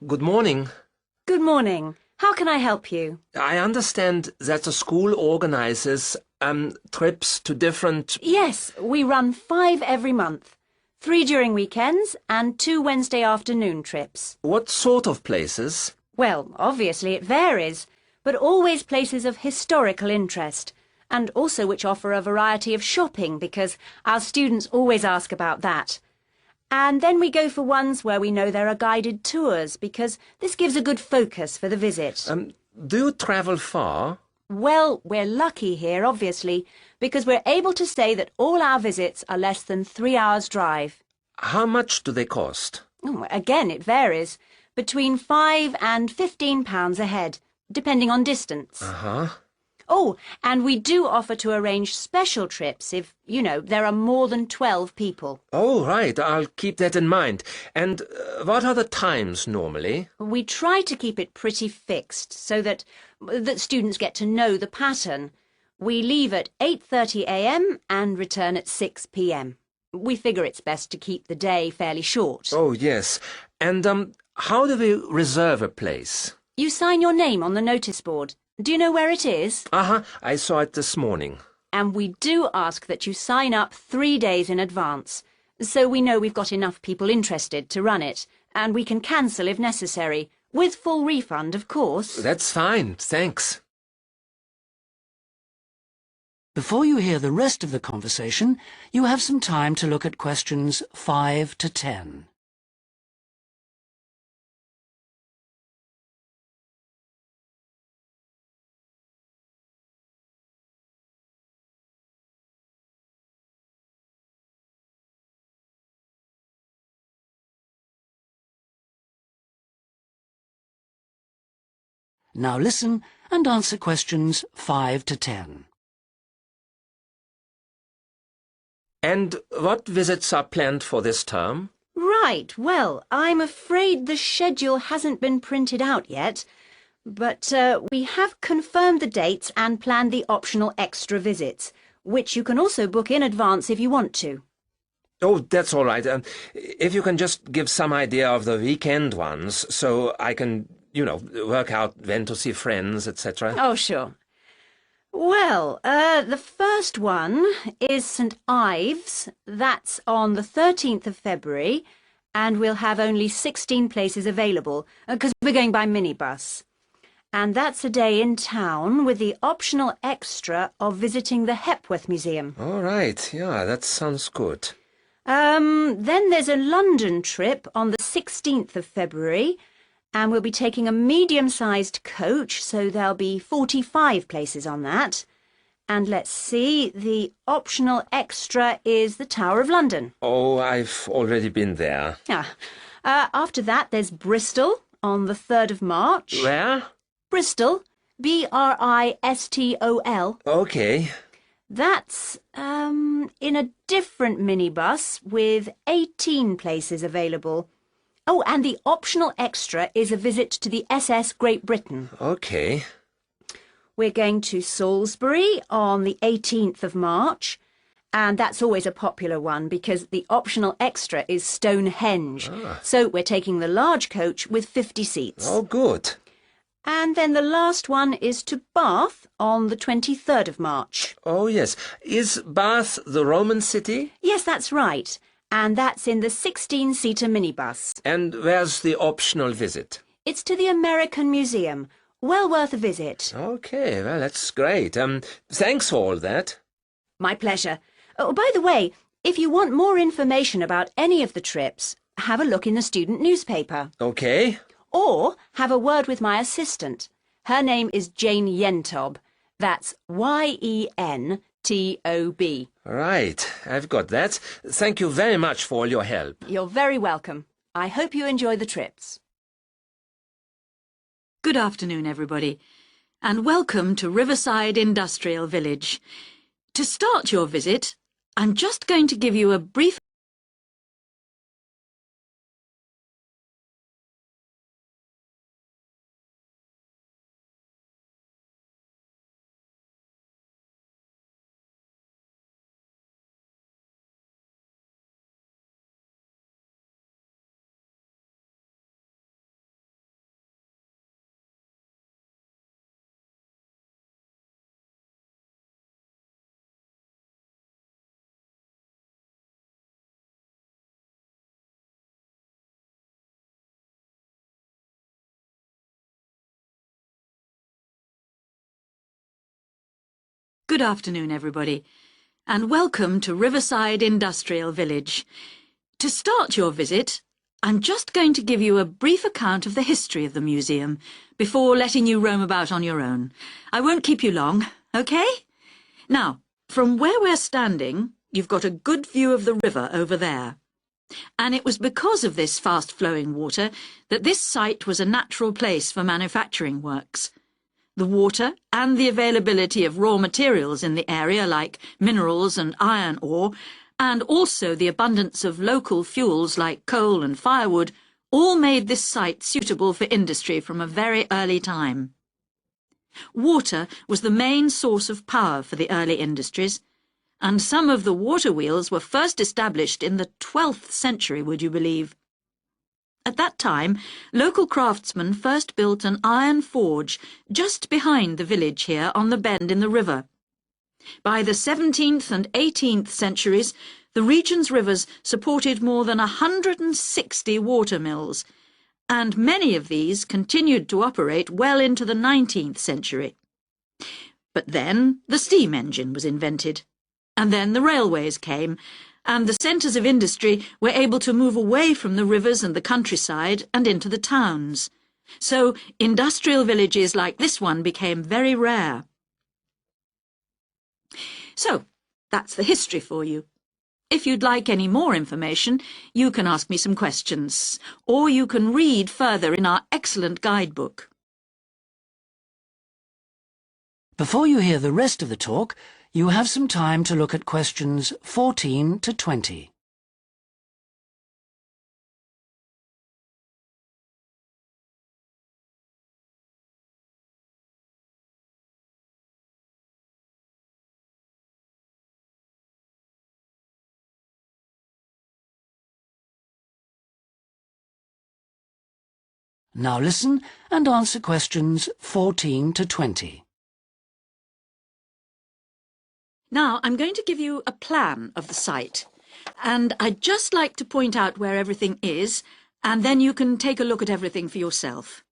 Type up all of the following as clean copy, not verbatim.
Good morning. Good morning. How can I help you? I understand that the school organizes trips to different... Yes, we run 5 every month. 3 during weekends and 2 Wednesday afternoon trips. What sort of places? Well, obviously it varies, but always places of historical interest, and also which offer a variety of shopping because our students always ask about that. And then we go for ones where we know there are guided tours because this gives a good focus for the visit. Do you travel far? Well, we're lucky here, obviously, because we're able to say that all our visits are less than 3 hours' drive. How much do they cost? Again, it varies. Between £5 and £15 a head, depending on distance. Uh-huh. Oh, and we do offer to arrange special trips if, there are more than 12 people. Oh, right. I'll keep that in mind. And what are the times normally? We try to keep it pretty fixed so that students get to know the pattern. We leave at 8:30 a.m. and return at 6 p.m. We figure it's best to keep the day fairly short. Oh, yes. And how do we reserve a place? You sign your name on the notice board. Do you know where it is? Uh-huh. I saw it this morning. And we do ask that you sign up 3 days in advance, so we know we've got enough people interested to run it, and we can cancel if necessary, with full refund, of course. That's fine. Thanks. Before you hear the rest of the conversation, you have some time to look at questions 5 to 10. Now listen and answer questions 5 to 10. And what visits are planned for this term? Right, well, I'm afraid the schedule hasn't been printed out yet, but we have confirmed the dates and planned the optional extra visits, which you can also book in advance if you want to. Oh, that's all right. If you can just give some idea of the weekend ones, so I can, work out when to see friends, etc. Oh, sure. Well, the first one is St. Ives. That's on the 13th of February, and we'll have only 16 places available, because we're going by minibus. And that's a day in town with the optional extra of visiting the Hepworth Museum. All right. Yeah, that sounds good. Then there's a London trip on the 16th of February, and we'll be taking a medium-sized coach, so there'll be 45 places on that. And let's see, the optional extra is the Tower of London. Oh, I've already been there. After that, there's Bristol on the 3rd of March. Where? Bristol, Bristol. Okay. That's, in a different minibus with 18 places available. Oh, and the optional extra is a visit to the SS Great Britain. Okay. We're going to Salisbury on the 18th of March, and that's always a popular one because the optional extra is Stonehenge. So we're taking the large coach with 50 seats. Oh, good. And then the last one is to Bath on the 23rd of March. Oh, yes. Is Bath the Roman city? Yes, that's right. And that's in the 16-seater minibus. And where's the optional visit? It's to the American Museum. Well worth a visit. Okay, well, that's great. Thanks for all that. My pleasure. Oh, by the way, if you want more information about any of the trips, have a look in the student newspaper. Okay. Or have a word with my assistant. Her name is Jane Yentob. That's Yentob. Right, I've got that. Thank you very much for all your help. You're very welcome. I hope you enjoy the trips. Good afternoon, everybody, and welcome to Riverside Industrial Village. To start your visit, I'm just going to give you a brief Good afternoon, everybody, and welcome to Riverside Industrial Village. To start your visit, I'm just going to give you a brief account of the history of the museum before letting you roam about on your own. I won't keep you long, OK? Now, from where we're standing, you've got a good view of the river over there. And it was because of this fast-flowing water that this site was a natural place for manufacturing works. The water and the availability of raw materials in the area like minerals and iron ore, and also the abundance of local fuels like coal and firewood, all made this site suitable for industry from a very early time. Water was the main source of power for the early industries, and some of the water wheels were first established in the 12th century, would you believe? At that time, local craftsmen first built an iron forge just behind the village here on the bend in the river. By the 17th and 18th centuries, the region's rivers supported more than 160 water mills, and many of these continued to operate well into the 19th century. But then the steam engine was invented. And then the railways came, and the centres of industry were able to move away from the rivers and the countryside and into the towns. So industrial villages like this one became very rare. So, that's the history for you. If you'd like any more information, you can ask me some questions, or you can read further in our excellent guidebook. Before you hear the rest of the talk, you have some time to look at questions 14 to 20. Now listen and answer questions 14 to 20. Now, I'm going to give you a plan of the site, and I'd just like to point out where everything is, and then you can take a look at everything for yourself.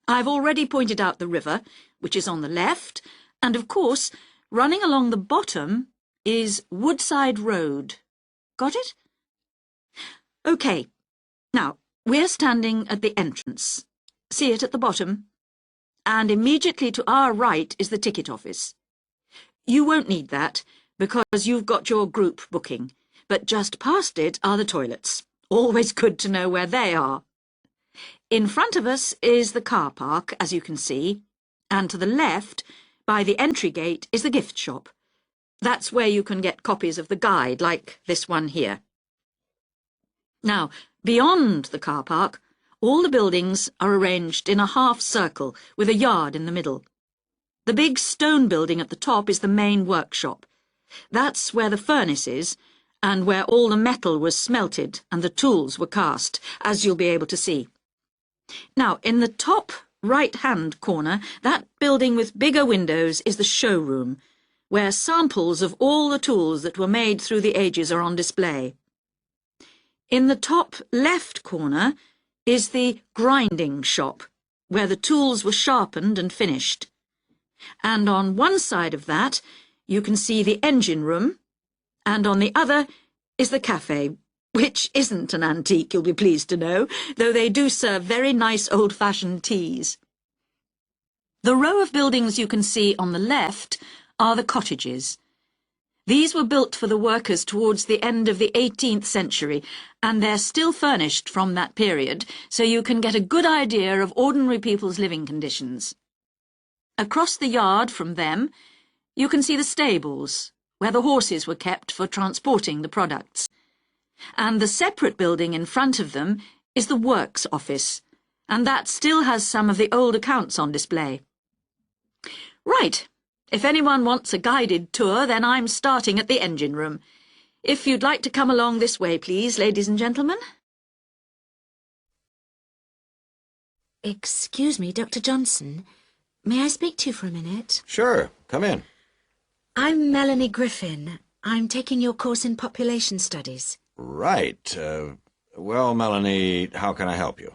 I've already pointed out the river, which is on the left, and of course, running along the bottom is Woodside Road. Got it? OK. Now, we're standing at the entrance. See it at the bottom? And immediately to our right is the ticket office. You won't need that, because you've got your group booking, but just past it are the toilets. Always good to know where they are. In front of us is the car park, as you can see, and to the left, by the entry gate, is the gift shop. That's where you can get copies of the guide, like this one here. Now, beyond the car park, all the buildings are arranged in a half circle with a yard in the middle. The big stone building at the top is the main workshop. That's where the furnace is, and where all the metal was smelted and the tools were cast, as you'll be able to see. Now, in the top right-hand corner, that building with bigger windows is the showroom, where samples of all the tools that were made through the ages are on display. In the top left corner is the grinding shop, where the tools were sharpened and finished. And on one side of that, you can see the engine room, and on the other is the cafe, which isn't an antique, you'll be pleased to know, though they do serve very nice old-fashioned teas. The row of buildings you can see on the left are the cottages. These were built for the workers towards the end of the 18th century, and they're still furnished from that period, so you can get a good idea of ordinary people's living conditions. Across the yard from them, you can see the stables, where the horses were kept for transporting the products. And the separate building in front of them is the works office, and that still has some of the old accounts on display. Right, if anyone wants a guided tour, then I'm starting at the engine room. If you'd like to come along this way, please, ladies and gentlemen. Excuse me, Dr. Johnson. May I speak to you for a minute? Sure, come in. I'm Melanie Griffin. I'm taking your course in population studies. Right. Well, Melanie, how can I help you?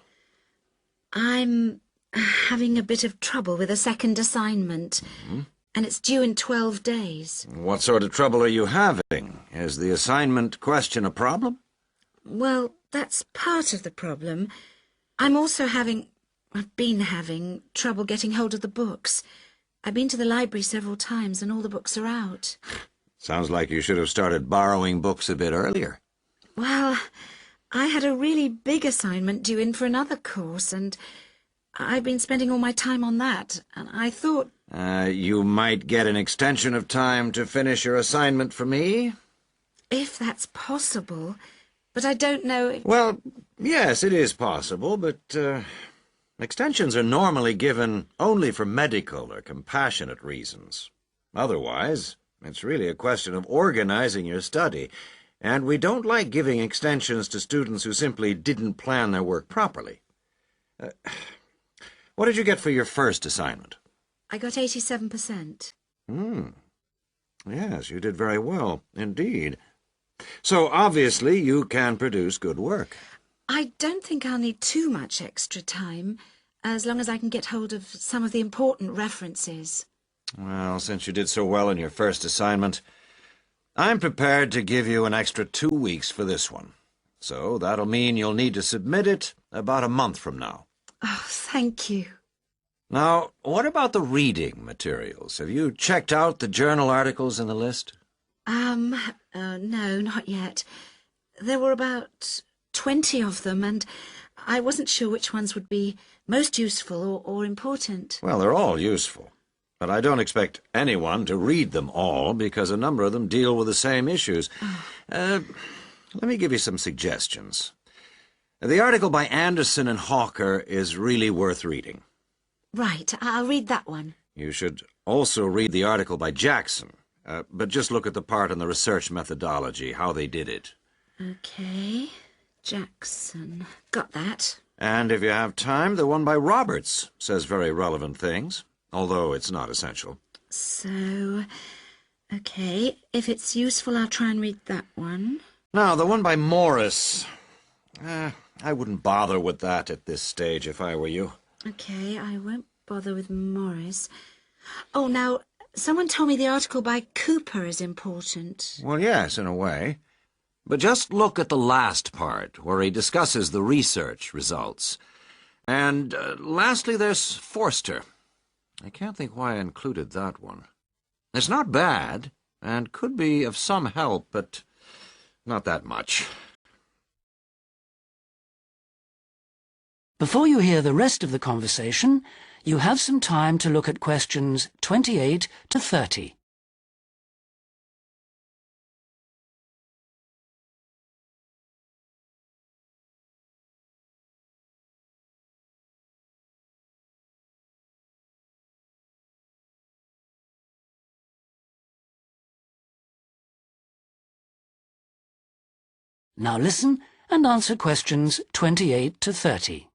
I'm having a bit of trouble with a second assignment. and it's due in 12 days. What sort of trouble are you having? Is the assignment question a problem? Well, that's part of the problem. I've been having trouble getting hold of the books. I've been to the library several times and all the books are out. Sounds like you should have started borrowing books a bit earlier. Well, I had a really big assignment due in for another course, and I've been spending all my time on that, and I thought... You might get an extension of time to finish your assignment for me? If that's possible, but I don't know if... Well, yes, it is possible, but extensions are normally given only for medical or compassionate reasons. Otherwise, it's really a question of organizing your study, and we don't like giving extensions to students who simply didn't plan their work properly. What did you get for your first assignment? I got 87%. Yes, you did very well, indeed. So, obviously, you can produce good work. I don't think I'll need too much extra time, as long as I can get hold of some of the important references. Well, since you did so well in your first assignment, I'm prepared to give you an extra 2 weeks for this one. So that'll mean you'll need to submit it about a month from now. Oh, thank you. Now, what about the reading materials? Have you checked out the journal articles in the list? No, not yet. There were about 20 of them, and I wasn't sure which ones would be most useful or important. Well, they're all useful. But I don't expect anyone to read them all, because a number of them deal with the same issues. Let me give you some suggestions. The article by Anderson and Hawker is really worth reading. Right, I'll read that one. You should also read the article by Jackson, but just look at the part on the research methodology, how they did it. Okay, Jackson. Got that. And if you have time, the one by Roberts says very relevant things, although it's not essential. So, okay, if it's useful, I'll try and read that one. Now, the one by Morris, I wouldn't bother with that at this stage if I were you. Okay, I won't bother with Morris. Oh, now, someone told me the article by Cooper is important. Well, yes, in a way. But just look at the last part, where he discusses the research results. And lastly, there's Forster. I can't think why I included that one. It's not bad, and could be of some help, but not that much. Before you hear the rest of the conversation, you have some time to look at questions 28 to 30. Now listen and answer questions 28 to 30.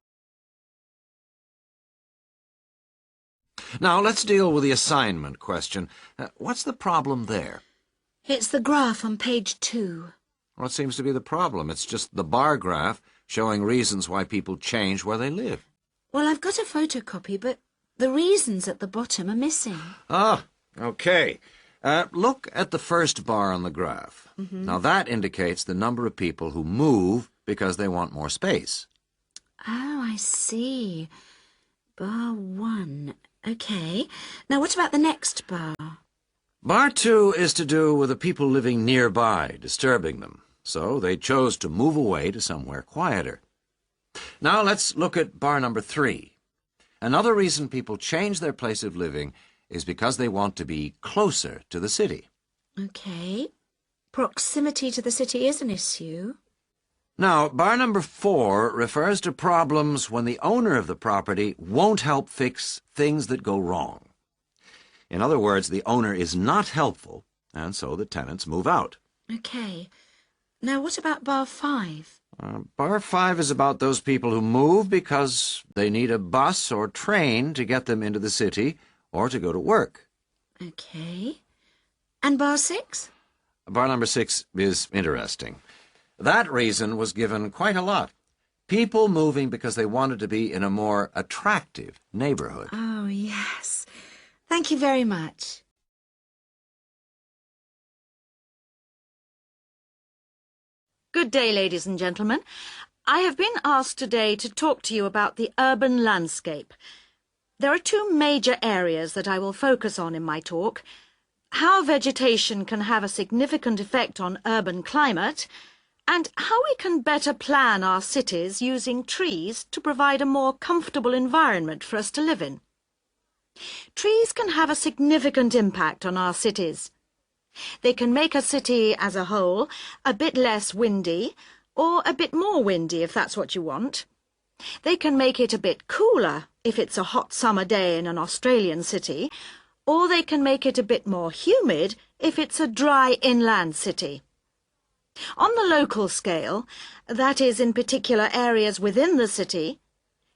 Now, let's deal with the assignment question. What's the problem there? It's the graph on page 2. What seems to be the problem? It's just the bar graph showing reasons why people change where they live. Well, I've got a photocopy, but the reasons at the bottom are missing. Ah, okay. Look at the first bar on the graph. Now, that indicates the number of people who move because they want more space. Oh, I see. Bar 1. Okay. Now, what about the next bar? Bar 2 is to do with the people living nearby, disturbing them. So they chose to move away to somewhere quieter. Now let's look at bar number 3. Another reason people change their place of living is because they want to be closer to the city. Okay. Proximity to the city is an issue. Now, bar number 4 refers to problems when the owner of the property won't help fix things that go wrong. In other words, the owner is not helpful, and so the tenants move out. Okay. Now, what about bar 5? Bar 5 is about those people who move because they need a bus or train to get them into the city or to go to work. Okay. And bar 6? Bar number 6 is interesting. That reason was given quite a lot. People moving because they wanted to be in a more attractive neighborhood. Oh, yes. Thank you very much. Good day, ladies and gentlemen. I have been asked today to talk to you about the urban landscape. There are two major areas that I will focus on in my talk: how vegetation can have a significant effect on urban climate, and how we can better plan our cities using trees to provide a more comfortable environment for us to live in. Trees can have a significant impact on our cities. They can make a city as a whole a bit less windy, or a bit more windy if that's what you want. They can make it a bit cooler if it's a hot summer day in an Australian city, or they can make it a bit more humid if it's a dry inland city. On the local scale, that is in particular areas within the city,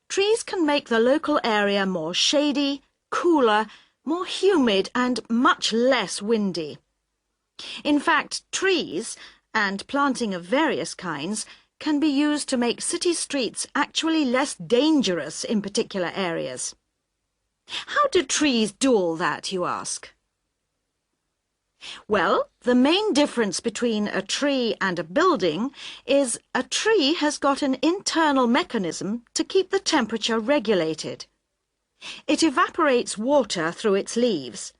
trees can make the local area more shady, cooler, more humid and much less windy. In fact, trees, and planting of various kinds, can be used to make city streets actually less dangerous in particular areas. How do trees do all that, you ask? Well, the main difference between a tree and a building is a tree has got an internal mechanism to keep the temperature regulated. It evaporates water through its leaves,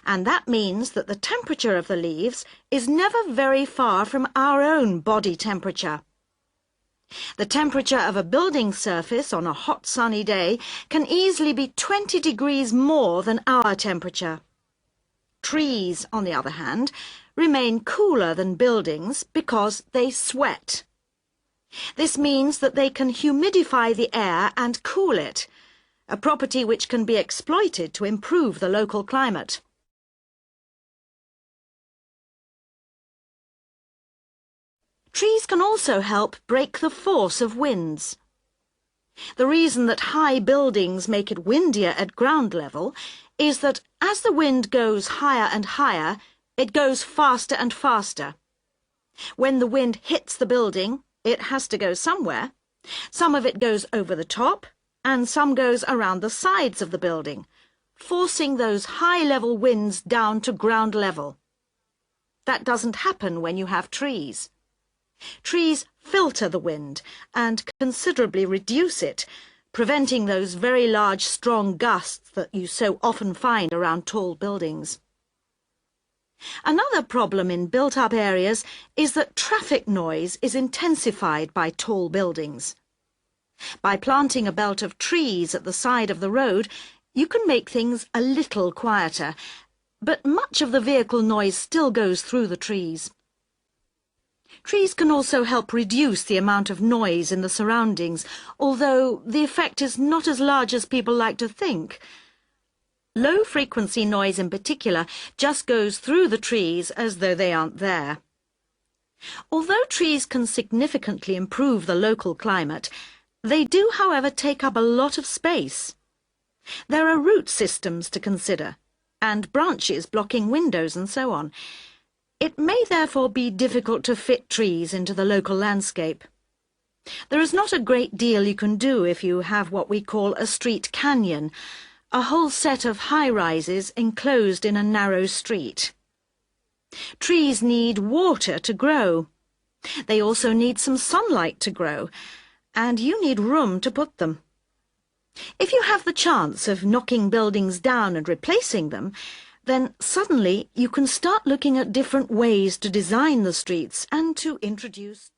and that means that the temperature of the leaves is never very far from our own body temperature. The temperature of a building surface on a hot sunny day can easily be 20 degrees more than our temperature. Trees, on the other hand, remain cooler than buildings because they sweat. This means that they can humidify the air and cool it, a property which can be exploited to improve the local climate. Trees can also help break the force of winds. The reason that high buildings make it windier at ground level is that as the wind goes higher and higher, it goes faster and faster. When the wind hits the building, it has to go somewhere. Some of it goes over the top, and some goes around the sides of the building, forcing those high-level winds down to ground level. That doesn't happen when you have trees. Trees filter the wind and considerably reduce it, preventing those very large, strong gusts that you so often find around tall buildings. Another problem in built-up areas is that traffic noise is intensified by tall buildings. By planting a belt of trees at the side of the road, you can make things a little quieter, but much of the vehicle noise still goes through the trees. Trees can also help reduce the amount of noise in the surroundings, although the effect is not as large as people like to think. Low-frequency noise in particular just goes through the trees as though they aren't there. Although trees can significantly improve the local climate, they do, however, take up a lot of space. There are root systems to consider, and branches blocking windows and so on. It may therefore be difficult to fit trees into the local landscape. There is not a great deal you can do if you have what we call a street canyon, a whole set of high-rises enclosed in a narrow street. Trees need water to grow. They also need some sunlight to grow, and you need room to put them. If you have the chance of knocking buildings down and replacing them, then suddenly you can start looking at different ways to design the streets and to introduce